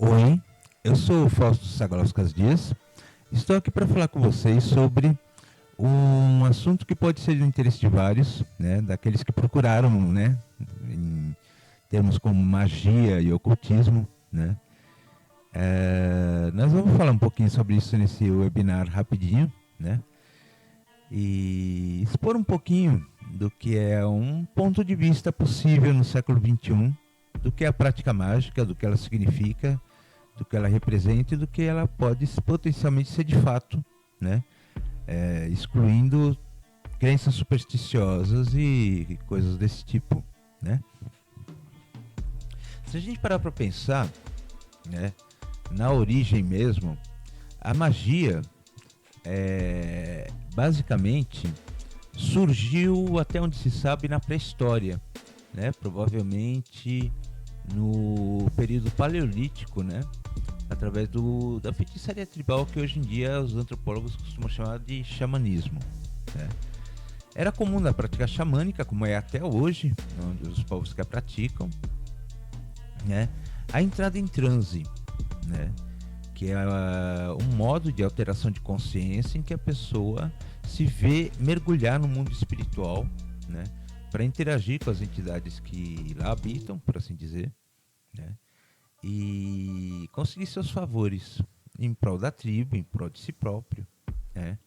Oi, eu sou o Fausto Sagalauskas Dias. Estou aqui para falar com vocês sobre um assunto que pode ser do interesse de vários, né, daqueles que procuraram, né, em termos como magia e ocultismo, né. Nós vamos falar um pouquinho sobre isso nesse webinar rapidinho, né, e expor um pouquinho do que é um ponto de vista possível no século XXI, do que é a prática mágica, do que ela significa, do que ela representa e do que ela pode potencialmente ser de fato, né? Excluindo crenças supersticiosas e coisas desse tipo, né? Se a gente parar para pensar, né, na origem mesmo, a magia basicamente surgiu, até onde se sabe, na pré-história, né? Provavelmente no período paleolítico, né? Através da feitiçaria tribal, que hoje em dia os antropólogos costumam chamar de xamanismo, né? Era comum na prática xamânica, como é até hoje, onde os povos que a praticam, né, a entrada em transe, né, que é um modo de alteração de consciência em que a pessoa se vê mergulhar no mundo espiritual, né, para interagir com as entidades que lá habitam, por assim dizer, né, e conseguir seus favores em prol da tribo, em prol de si próprio, né,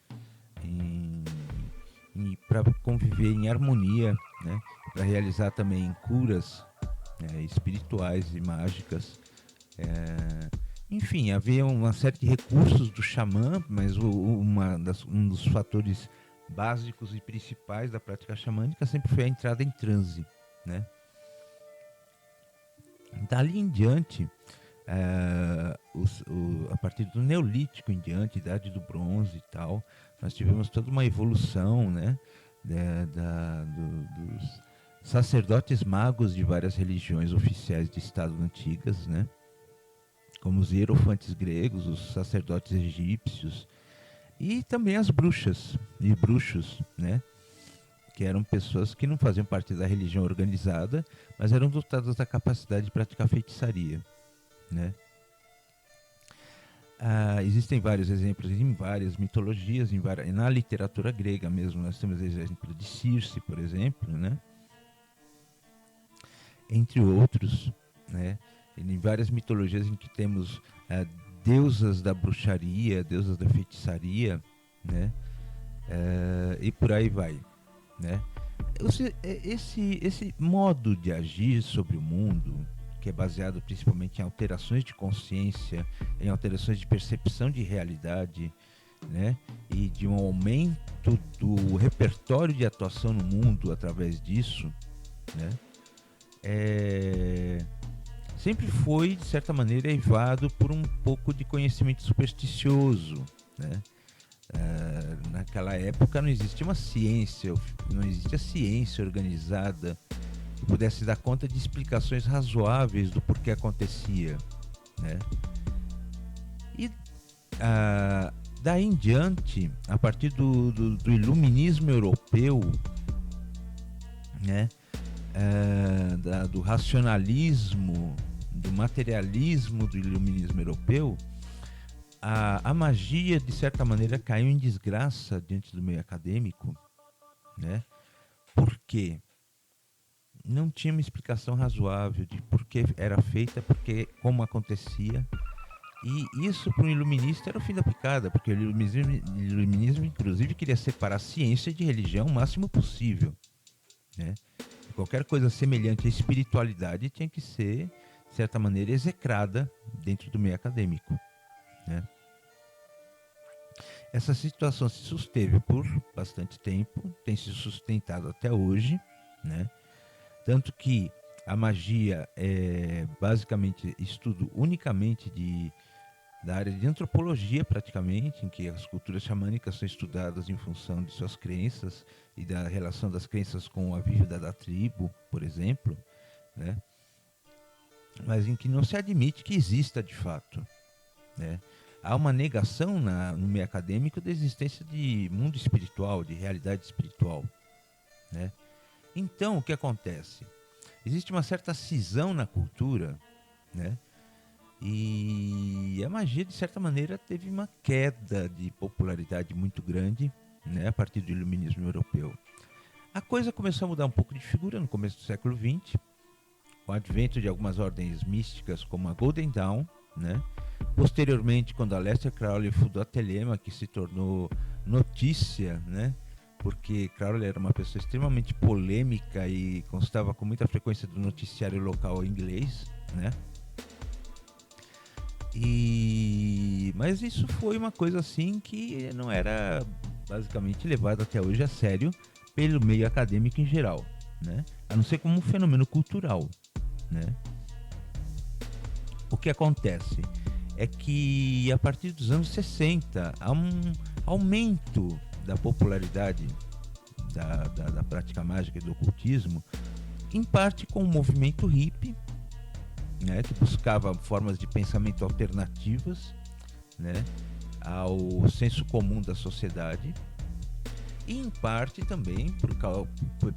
para conviver em harmonia, né, para realizar também curas, espirituais e mágicas. Enfim, havia uma série de recursos do xamã, mas um dos fatores básicos e principais da prática xamânica sempre foi a entrada em transe, né? Dali em diante, a partir do Neolítico em diante, Idade do Bronze e tal, nós tivemos toda uma evolução, né, dos sacerdotes magos de várias religiões oficiais de Estado antigas, né, como os hierofantes gregos, os sacerdotes egípcios e também as bruxas e bruxos, né, que eram pessoas que não faziam parte da religião organizada, mas eram dotadas da capacidade de praticar feitiçaria, né. Existem vários exemplos em várias mitologias, na literatura grega mesmo, nós temos o exemplo de Circe, por exemplo, né, entre outros, né, em várias mitologias em que temos deusas da bruxaria, deusas da feitiçaria, né, e por aí vai, né. Esse modo de agir sobre o mundo, que é baseado principalmente em alterações de consciência, em alterações de percepção de realidade, né, e de um aumento do repertório de atuação no mundo através disso, né, sempre foi, de certa maneira, eivado por um pouco de conhecimento supersticioso, né. Naquela época não existia uma ciência, não existia ciência organizada que pudesse dar conta de explicações razoáveis do porquê acontecia, né? E daí em diante, a partir do iluminismo europeu, né, do racionalismo, do materialismo do iluminismo europeu, a magia, de certa maneira, caiu em desgraça diante do meio acadêmico, né? Porque não tinha uma explicação razoável de por que era feita, como acontecia. E isso para um iluminista era o fim da picada, porque o iluminismo inclusive queria separar ciência de religião o máximo possível, né? E qualquer coisa semelhante à espiritualidade tinha que ser, de certa maneira, execrada dentro do meio acadêmico, né? Essa situação se susteve por bastante tempo, tem se sustentado até hoje, né? Tanto que a magia é basicamente estudo unicamente da área de antropologia, praticamente, em que as culturas xamânicas são estudadas em função de suas crenças e da relação das crenças com a vida da tribo, por exemplo, né? Mas em que não se admite que exista de fato, né? Há uma negação no meio acadêmico da existência de mundo espiritual, de realidade espiritual, né? Então, o que acontece? Existe uma certa cisão na cultura, né, E a magia, de certa maneira, teve uma queda de popularidade muito grande, né, a partir do iluminismo europeu. A coisa começou a mudar um pouco de figura no começo do século XX, com o advento de algumas ordens místicas como a Golden Dawn, né? Posteriormente, quando Aleister Crowley fundou a Thelema, que se tornou notícia, né? Porque Crowley era uma pessoa extremamente polêmica e constava com muita frequência do noticiário local inglês, né? Mas isso foi uma coisa assim que não era basicamente levado até hoje a sério pelo meio acadêmico em geral, né? A não ser como um fenômeno cultural, né? O que acontece é que a partir dos anos 60 há um aumento da popularidade da prática mágica e do ocultismo, em parte com o movimento hippie, né, que buscava formas de pensamento alternativas, né, ao senso comum da sociedade, e em parte também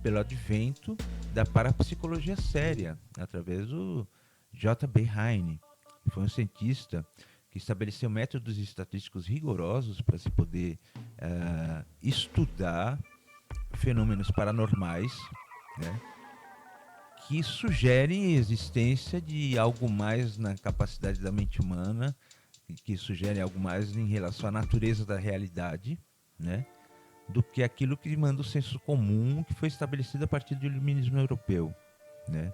pelo advento da parapsicologia séria, através do J.B. Heine, que foi um cientista que estabeleceu métodos estatísticos rigorosos para se poder estudar fenômenos paranormais, né, que sugerem a existência de algo mais na capacidade da mente humana, que sugerem algo mais em relação à natureza da realidade, né, do que aquilo que manda o senso comum que foi estabelecido a partir do iluminismo europeu, né.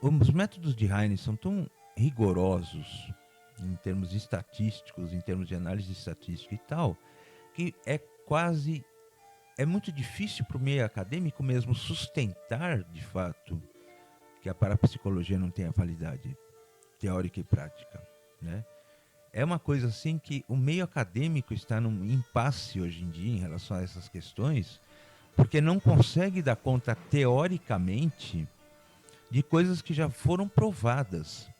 Os métodos de Heine são tão rigorosos em termos estatísticos, em termos de análise estatística e tal, que é muito difícil para o meio acadêmico mesmo sustentar, de fato, que a parapsicologia não tenha validade teórica e prática, né? É uma coisa assim que o meio acadêmico está num impasse hoje em dia em relação a essas questões, porque não consegue dar conta teoricamente de coisas que já foram provadas,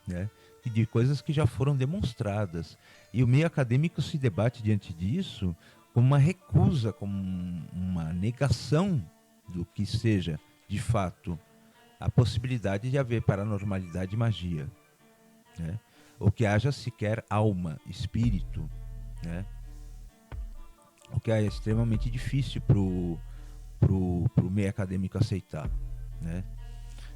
né? E de coisas que já foram demonstradas. E o meio acadêmico se debate diante disso como uma recusa, como uma negação do que seja, de fato, a possibilidade de haver paranormalidade e magia, né? Ou que haja sequer alma, espírito, né? O que é extremamente difícil pro meio acadêmico aceitar, né?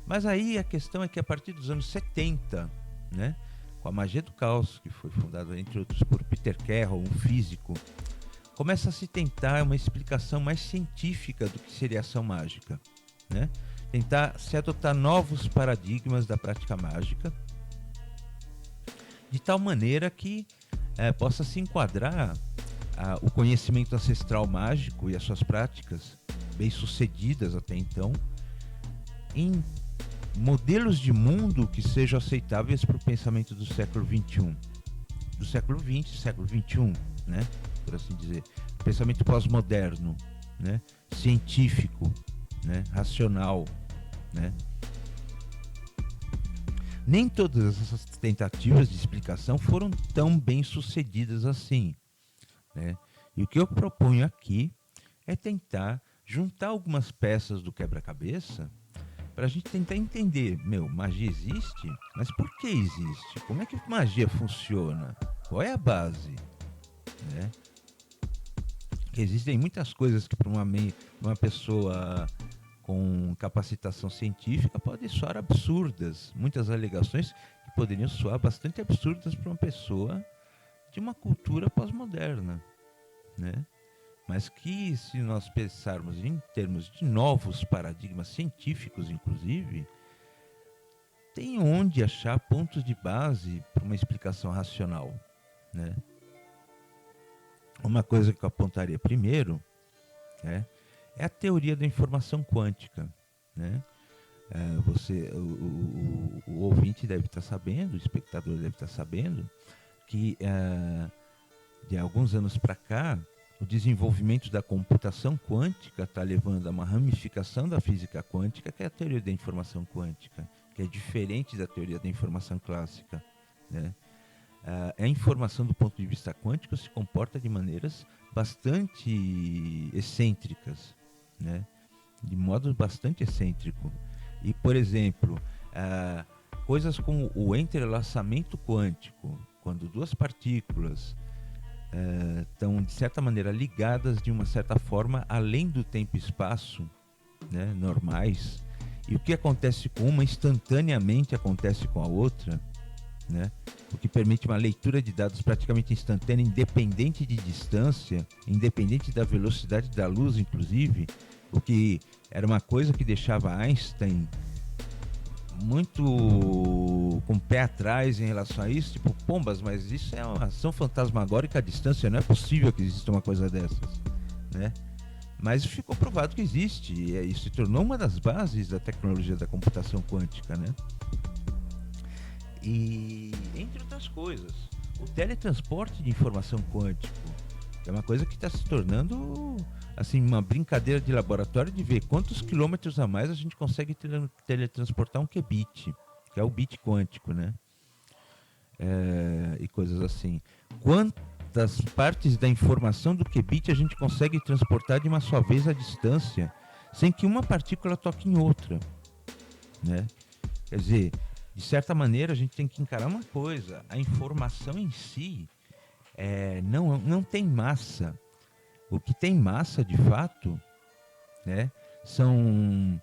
Mas aí a questão é que a partir dos anos 70, né, com a magia do caos, que foi fundada, entre outros, por Peter Carroll, um físico, começa a se tentar uma explicação mais científica do que seria ação mágica, né? Tentar se adotar novos paradigmas da prática mágica, de tal maneira que possa se enquadrar o conhecimento ancestral mágico e as suas práticas, bem sucedidas até então, em modelos de mundo que sejam aceitáveis para o pensamento do século XXI, do século XX, século XXI, né? Por assim dizer, pensamento pós-moderno, né? Científico, né? Racional, né? Nem todas essas tentativas de explicação foram tão bem sucedidas assim, né? E o que eu proponho aqui é tentar juntar algumas peças do quebra-cabeça para a gente tentar entender, magia existe? Mas por que existe? Como é que magia funciona? Qual é a base? Né? Que existem muitas coisas que para uma pessoa com capacitação científica podem soar absurdas. Muitas alegações que poderiam soar bastante absurdas para uma pessoa de uma cultura pós-moderna, né? Mas que, se nós pensarmos em termos de novos paradigmas científicos, inclusive, tem onde achar pontos de base para uma explicação racional, né? Uma coisa que eu apontaria primeiro, né, é a teoria da informação quântica, né? O ouvinte deve estar sabendo, o espectador deve estar sabendo, que de alguns anos para cá, o desenvolvimento da computação quântica está levando a uma ramificação da física quântica, que é a teoria da informação quântica, que é diferente da teoria da informação clássica, né? A informação do ponto de vista quântico se comporta de maneiras bastante excêntricas, né? De modo bastante excêntrico. E, por exemplo, coisas como o entrelaçamento quântico, quando duas partículas estão de certa maneira ligadas de uma certa forma além do tempo e espaço, né, normais, e o que acontece com uma instantaneamente acontece com a outra, né, o que permite uma leitura de dados praticamente instantânea, independente de distância, independente da velocidade da luz, inclusive, o que era uma coisa que deixava Einstein muito com o pé atrás em relação a isso, tipo, pombas, mas isso é uma ação fantasmagórica à distância, não é possível que exista uma coisa dessas, né? Mas ficou provado que existe, e isso se tornou uma das bases da tecnologia da computação quântica, né? E, entre outras coisas, o teletransporte de informação quântico, que é uma coisa que está se tornando assim, uma brincadeira de laboratório de ver quantos quilômetros a mais a gente consegue teletransportar um qubit, que é o bit quântico, né? E coisas assim. Quantas partes da informação do qubit a gente consegue transportar de uma só vez à distância, sem que uma partícula toque em outra, né? Quer dizer, de certa maneira a gente tem que encarar uma coisa: a informação em si não tem massa. O que tem massa, de fato, né, são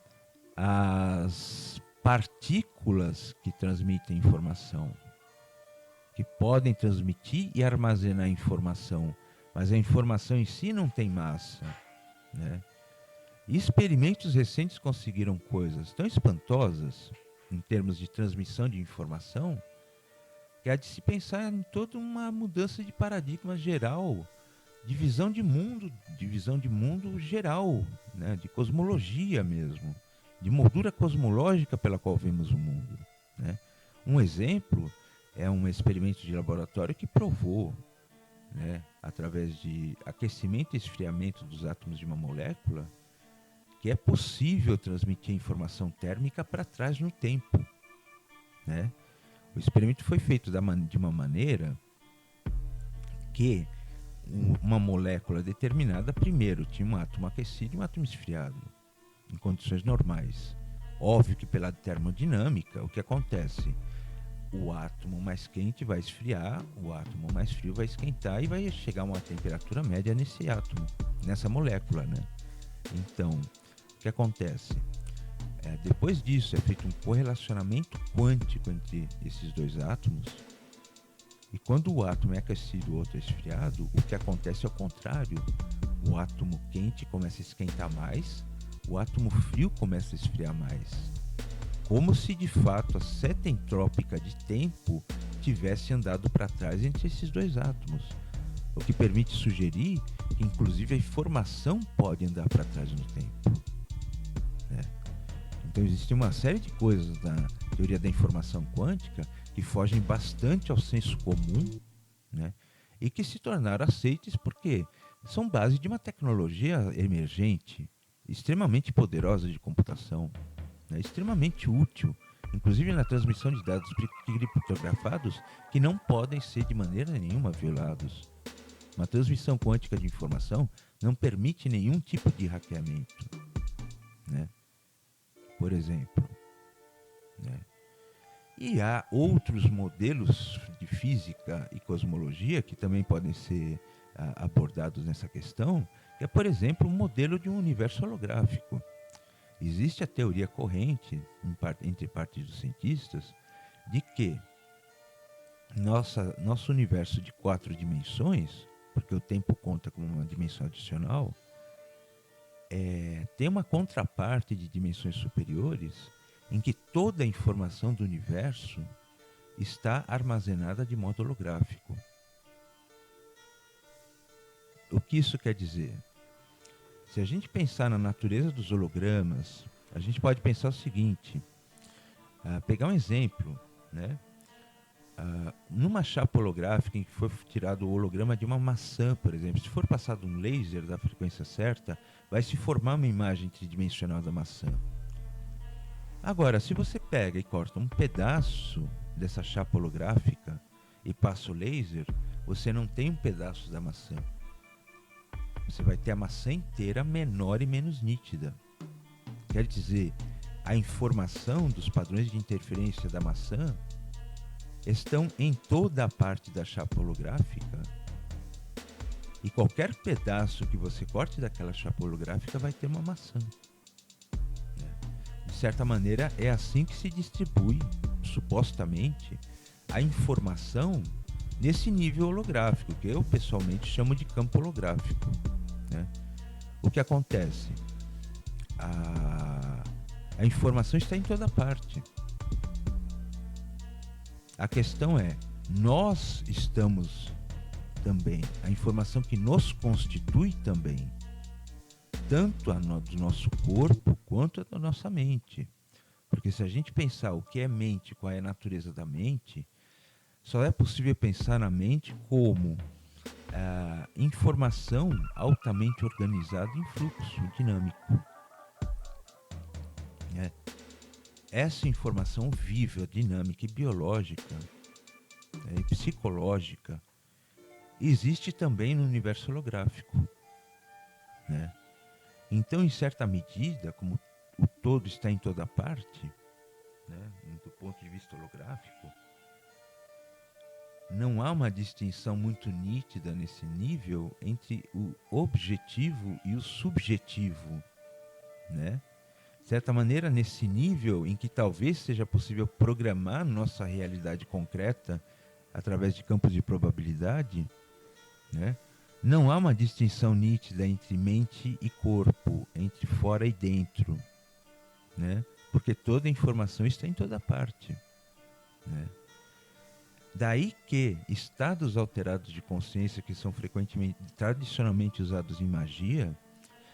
as partículas que transmitem informação, que podem transmitir e armazenar informação, mas a informação em si não tem massa, né? E experimentos recentes conseguiram coisas tão espantosas em termos de transmissão de informação, que há de se pensar em toda uma mudança de paradigma geral, de visão de mundo geral, né? De cosmologia mesmo, de moldura cosmológica pela qual vemos o mundo, né? Um exemplo é um experimento de laboratório que provou, né, através de aquecimento e esfriamento dos átomos de uma molécula, que é possível transmitir informação térmica para trás no tempo, né? O experimento foi feito de uma maneira que uma molécula determinada, primeiro, tinha um átomo aquecido e um átomo esfriado, em condições normais. Óbvio que pela termodinâmica, o que acontece? O átomo mais quente vai esfriar, o átomo mais frio vai esquentar e vai chegar a uma temperatura média nesse átomo, nessa molécula, né? Então, o que acontece? Depois disso, é feito um correlacionamento quântico entre esses dois átomos. E quando o átomo é aquecido e o outro é esfriado, o que acontece é o contrário. O átomo quente começa a esquentar mais, o átomo frio começa a esfriar mais. Como se de fato a seta entrópica de tempo tivesse andado para trás entre esses dois átomos. O que permite sugerir que inclusive a informação pode andar para trás no tempo, né? Então existe uma série de coisas na teoria da informação quântica que fogem bastante ao senso comum, né? E que se tornaram aceites porque são base de uma tecnologia emergente, extremamente poderosa de computação, né? Extremamente útil, inclusive na transmissão de dados criptografados que não podem ser de maneira nenhuma violados. Uma transmissão quântica de informação não permite nenhum tipo de hackeamento, né? Por exemplo, né? E há outros modelos de física e cosmologia que também podem ser abordados nessa questão, que é, por exemplo, um modelo de um universo holográfico. Existe a teoria corrente entre parte dos cientistas de que nosso universo de 4 dimensões, porque o tempo conta como uma dimensão adicional, tem uma contraparte de dimensões superiores em que toda a informação do universo está armazenada de modo holográfico. O que isso quer dizer? Se a gente pensar na natureza dos hologramas, a gente pode pensar o seguinte, pegar um exemplo, né? Numa chapa holográfica em que foi tirado o holograma de uma maçã, por exemplo, se for passado um laser da frequência certa, vai se formar uma imagem tridimensional da maçã. Agora, se você pega e corta um pedaço dessa chapa holográfica e passa o laser, você não tem um pedaço da maçã. Você vai ter a maçã inteira menor e menos nítida. Quer dizer, a informação dos padrões de interferência da maçã estão em toda a parte da chapa holográfica, e qualquer pedaço que você corte daquela chapa holográfica vai ter uma maçã. De certa maneira, é assim que se distribui, supostamente, a informação nesse nível holográfico, que eu pessoalmente chamo de campo holográfico, né? O que acontece? A informação está em toda parte. A questão é, nós estamos também, a informação que nos constitui também, tanto do nosso corpo quanto a da nossa mente. Porque se a gente pensar o que é mente, qual é a natureza da mente, só é possível pensar na mente como informação altamente organizada em fluxo dinâmico. Essa informação viva, dinâmica e biológica e psicológica existe também no universo holográfico, né? Então, em certa medida, como o todo está em toda parte, né, do ponto de vista holográfico, não há uma distinção muito nítida nesse nível entre o objetivo e o subjetivo, né? De certa maneira, nesse nível em que talvez seja possível programar nossa realidade concreta através de campos de probabilidade, né? Não há uma distinção nítida entre mente e corpo, entre fora e dentro, né? Porque toda a informação está em toda parte, né? Daí que estados alterados de consciência, que são tradicionalmente usados em magia,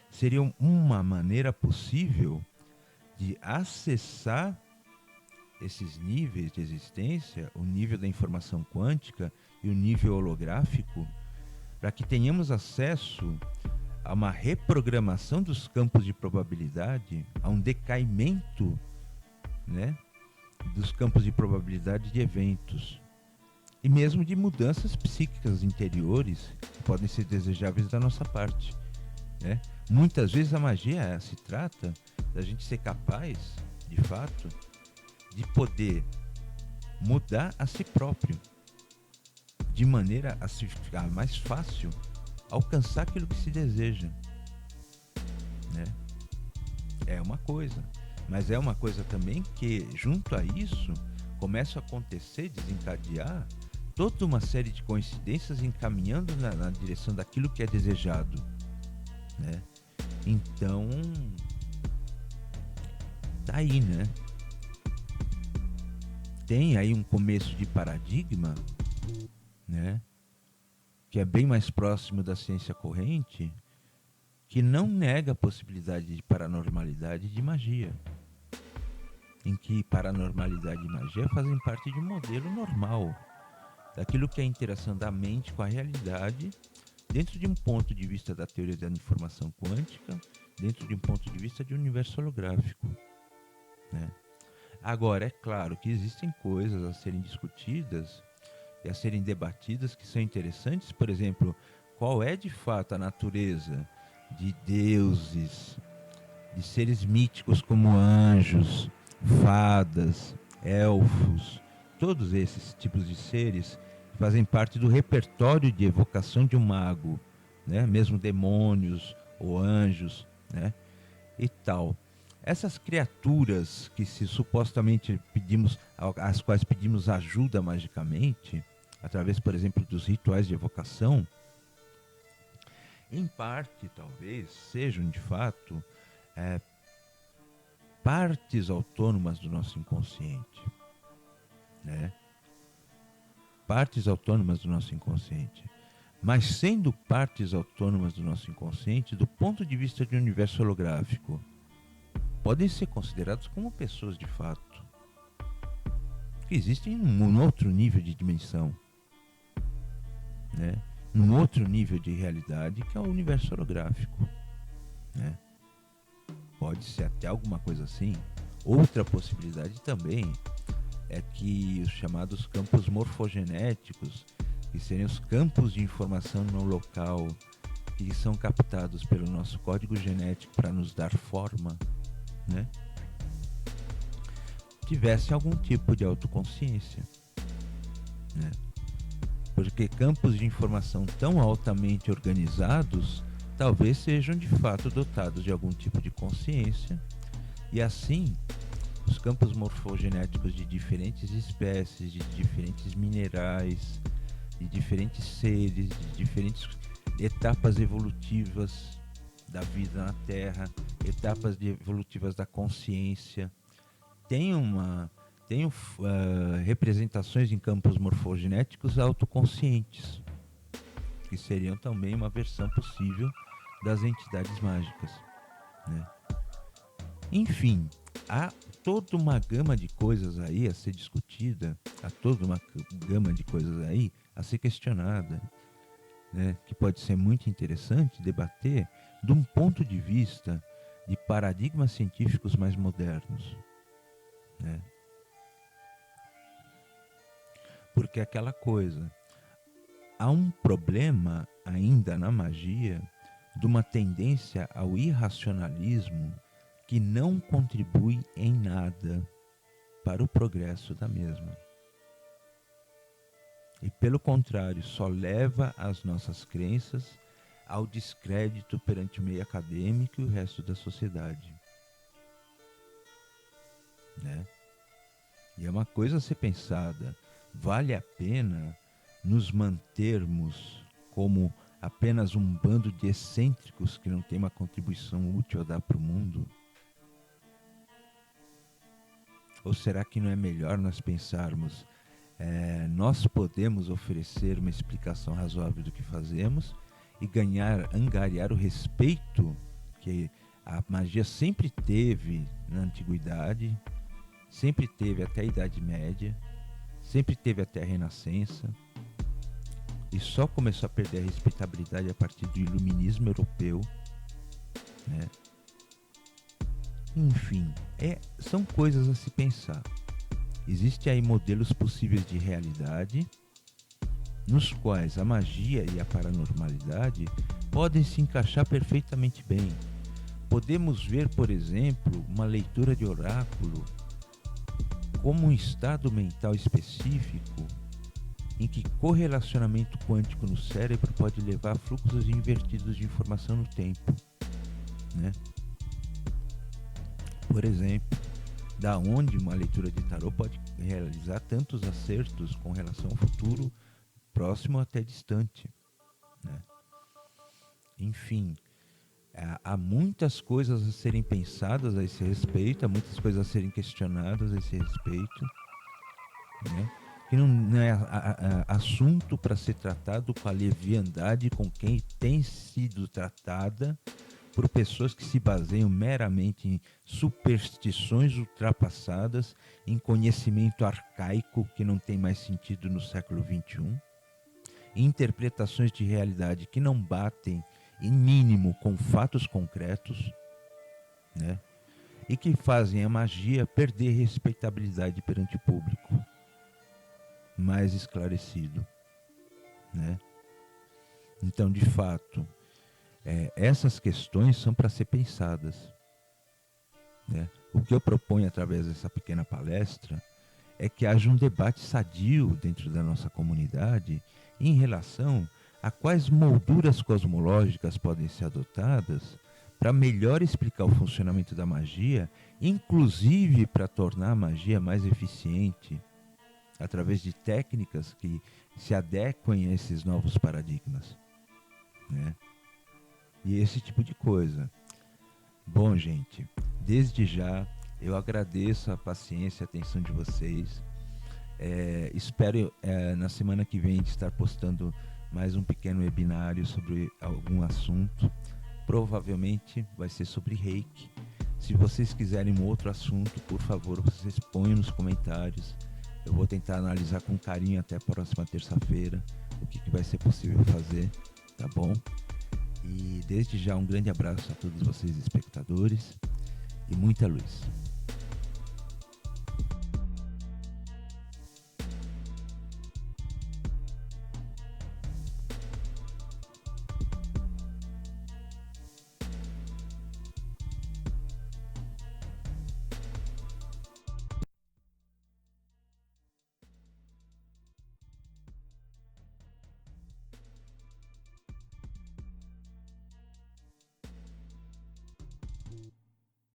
seriam uma maneira possível de acessar esses níveis de existência, o nível da informação quântica e o nível holográfico, para que tenhamos acesso a uma reprogramação dos campos de probabilidade, a um decaimento, né, dos campos de probabilidade de eventos e mesmo de mudanças psíquicas interiores que podem ser desejáveis da nossa parte, né? Muitas vezes a magia se trata da gente ser capaz, de fato, de poder mudar a si próprio, de maneira a se ficar mais fácil alcançar aquilo que se deseja, né? É uma coisa, mas é uma coisa também que, junto a isso, começa a acontecer, desencadear toda uma série de coincidências encaminhando na direção daquilo que é desejado, né? Então, tá aí, né? Tem aí um começo de paradigma, né, que é bem mais próximo da ciência corrente, que não nega a possibilidade de paranormalidade e de magia, em que paranormalidade e magia fazem parte de um modelo normal, daquilo que é a interação da mente com a realidade, dentro de um ponto de vista da teoria da informação quântica, dentro de um ponto de vista de um universo holográfico, né? Agora, é claro que existem coisas a serem discutidas e a serem debatidas que são interessantes. Por exemplo, qual é de fato a natureza de deuses, de seres míticos como anjos, fadas, elfos, todos esses tipos de seres que fazem parte do repertório de evocação de um mago, né? Mesmo demônios ou anjos, né? E tal. Essas criaturas que se supostamente pedimos, às quais pedimos ajuda magicamente, através, por exemplo, dos rituais de evocação, em parte, talvez, sejam de fato partes autônomas do nosso inconsciente, né? Partes autônomas do nosso inconsciente. Mas sendo partes autônomas do nosso inconsciente, do ponto de vista de um universo holográfico, podem ser considerados como pessoas de fato, que existem num outro nível de dimensão, né? Num outro nível de realidade, que é o universo holográfico, né? Pode ser até alguma coisa assim. Outra possibilidade também é que os chamados campos morfogenéticos, que seriam os campos de informação no local, que são captados pelo nosso código genético para nos dar forma, né? tivessem algum tipo de autoconsciência, né? Porque campos de informação tão altamente organizados talvez sejam de fato dotados de algum tipo de consciência, e assim os campos morfogenéticos de diferentes espécies, de diferentes minerais, de diferentes seres, de diferentes etapas evolutivas da vida na Terra, etapas evolutivas da consciência, tem representações em campos morfogenéticos autoconscientes, que seriam também uma versão possível das entidades mágicas, né? Enfim, há toda uma gama de coisas aí a ser discutida, há toda uma gama de coisas aí a ser questionada, né? Que pode ser muito interessante debater de um ponto de vista de paradigmas científicos mais modernos, né? Porque aquela coisa, há um problema ainda na magia de uma tendência ao irracionalismo que não contribui em nada para o progresso da mesma. E pelo contrário, só leva as nossas crenças ao descrédito perante o meio acadêmico e o resto da sociedade, né? E é uma coisa a ser pensada. Vale a pena nos mantermos como apenas um bando de excêntricos que não tem uma contribuição útil a dar para o mundo? Ou será que não é melhor nós pensarmos, nós podemos oferecer uma explicação razoável do que fazemos e angariar o respeito que a magia sempre teve na antiguidade, sempre teve até a Idade Média, sempre teve até a Renascença, e só começou a perder a respeitabilidade a partir do iluminismo europeu, né? Enfim, são coisas a se pensar. Existem aí modelos possíveis de realidade nos quais a magia e a paranormalidade podem se encaixar perfeitamente bem. Podemos ver, por exemplo, uma leitura de oráculo como um estado mental específico em que correlacionamento quântico no cérebro pode levar a fluxos invertidos de informação no tempo, né? Por exemplo, da onde uma leitura de tarô pode realizar tantos acertos com relação ao futuro próximo até distante, né? Enfim, há muitas coisas a serem pensadas a esse respeito, há muitas coisas a serem questionadas a esse respeito, né? Que não é assunto para ser tratado com a leviandade com quem tem sido tratada por pessoas que se baseiam meramente em superstições ultrapassadas, em conhecimento arcaico que não tem mais sentido no século XXI, em interpretações de realidade que não batem, em mínimo, com fatos concretos, né? E que fazem a magia perder respeitabilidade perante o público mais esclarecido, né? Então, de fato, essas questões são para ser pensadas, né? O que eu proponho através dessa pequena palestra é que haja um debate sadio dentro da nossa comunidade em relação a quais molduras cosmológicas podem ser adotadas para melhor explicar o funcionamento da magia, inclusive para tornar a magia mais eficiente, através de técnicas que se adequem a esses novos paradigmas, né? E esse tipo de coisa. Bom, gente, desde já eu agradeço a paciência e a atenção de vocês. Espero na semana que vem estar postando mais um pequeno webinário sobre algum assunto. Provavelmente vai ser sobre Reiki. Se vocês quiserem um outro assunto, por favor, vocês ponham nos comentários. Eu vou tentar analisar com carinho até a próxima terça-feira o que vai ser possível fazer, tá bom? E desde já um grande abraço a todos vocês espectadores e muita luz.